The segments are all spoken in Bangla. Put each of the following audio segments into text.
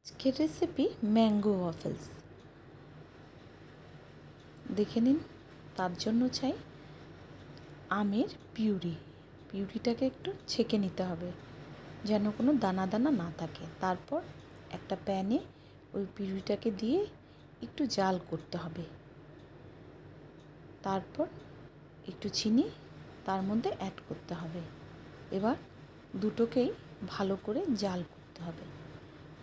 আজকের রেসিপি ম্যাঙ্গো ওয়াফেলস। দেখে নিন। তার জন্য চাই আমের পিউরিটাকে একটু ছেঁকে নিতে হবে যেন কোনো দানা দানা না থাকে। তারপর একটা প্যানে ওই পিউরিটাকে দিয়ে একটু জাল করতে হবে। তারপর একটু চিনি তার মধ্যে অ্যাড করতে হবে। এবার দুটোকেই ভালো করে জাল করতে হবে।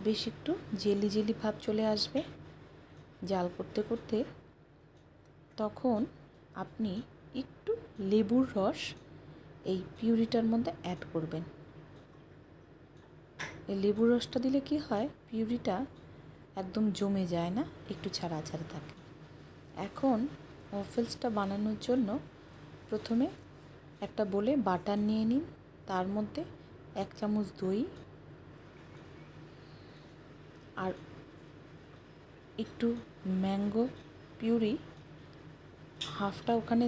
বেশ একটু জেলি জেলি ভাব চলে আসবে জাল করতে করতে। তখন আপনি একটু লেবুর রস এই পিউরিটার মধ্যে অ্যাড করবেন। এই লেবুর রসটা দিলে কি হয়, পিউরিটা একদম জমে যায় না, একটু ছাড়া ছাড়া থাকে। এখন ওয়াফেলসটা বানানোর জন্য প্রথমে একটা বোলে বাটার নিয়ে নিন। তার মধ্যে 1 চামচ দই আর একটু ম্যাঙ্গো পিউরি, হাফটা ওখানে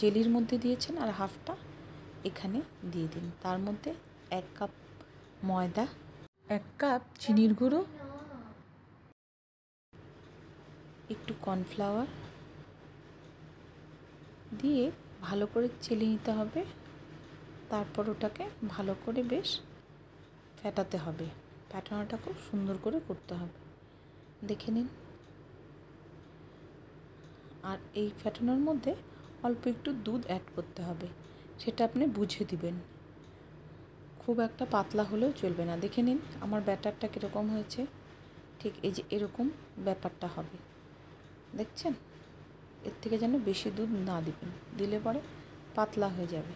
জেলির মধ্যে দিয়েছেন আর হাফটা এখানে দিয়ে দিন। তার মধ্যে 1 কাপ ময়দা, 1 কাপ চিনির গুঁড়ো, একটু কর্নফ্লাওয়ার দিয়ে ভালো করে চেলে নিতে হবে। তারপর ওটাকে ভালো করে বেশ ফেটাতে হবে। ফেটানোটা খুব সুন্দর করে করতে হবে, দেখে নিন। আর এই ফেটানোর মধ্যে অল্প একটু দুধ অ্যাড করতে হবে, সেটা আপনি বুঝে দিবেন। খুব একটা পাতলা হলেও চলবে না। দেখে নিন আমার ব্যাটারটা কীরকম হয়েছে। ঠিক এই যে এরকম ব্যাপারটা হবে, দেখছেন? এর থেকে যেন বেশি দুধ না দিবেন, দিলে পরে পাতলা হয়ে যাবে।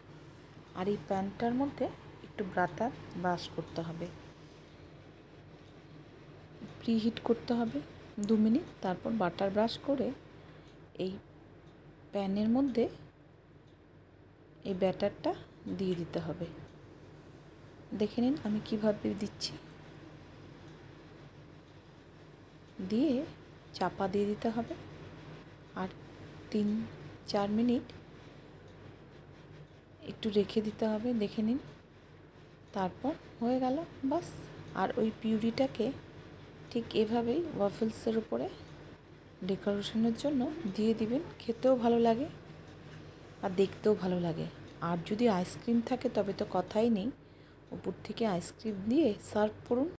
আর এই প্যানটার মধ্যে একটু বাটার ব্রাশ করতে হবে, প্রিহিট করতে হবে 2 মিনিট। তারপর বাটার ব্রাশ করে এই প্যানের মধ্যে এই ব্যাটারটা দিয়ে দিতে হবে। দেখে নিন আমি কীভাবে দিচ্ছি। দিয়ে চাপা দিয়ে দিতে হবে আর 3-4 মিনিট একটু রেখে দিতে হবে, দেখে নিন। তারপর হয়ে গেল, বাস। আর ওই পিউরিটাকে ঠিক এভাবেই ওয়াফেলসের উপরে ডেকোরেশনের জন্য দিয়ে দিবেন। খেতেও ভালো লাগে আর দেখতেও ভালো লাগে। আর যদি আইসক্রিম থাকে তবে তো কথাই নেই, উপর থেকে আইসক্রিম দিয়ে সার্ভ করুন।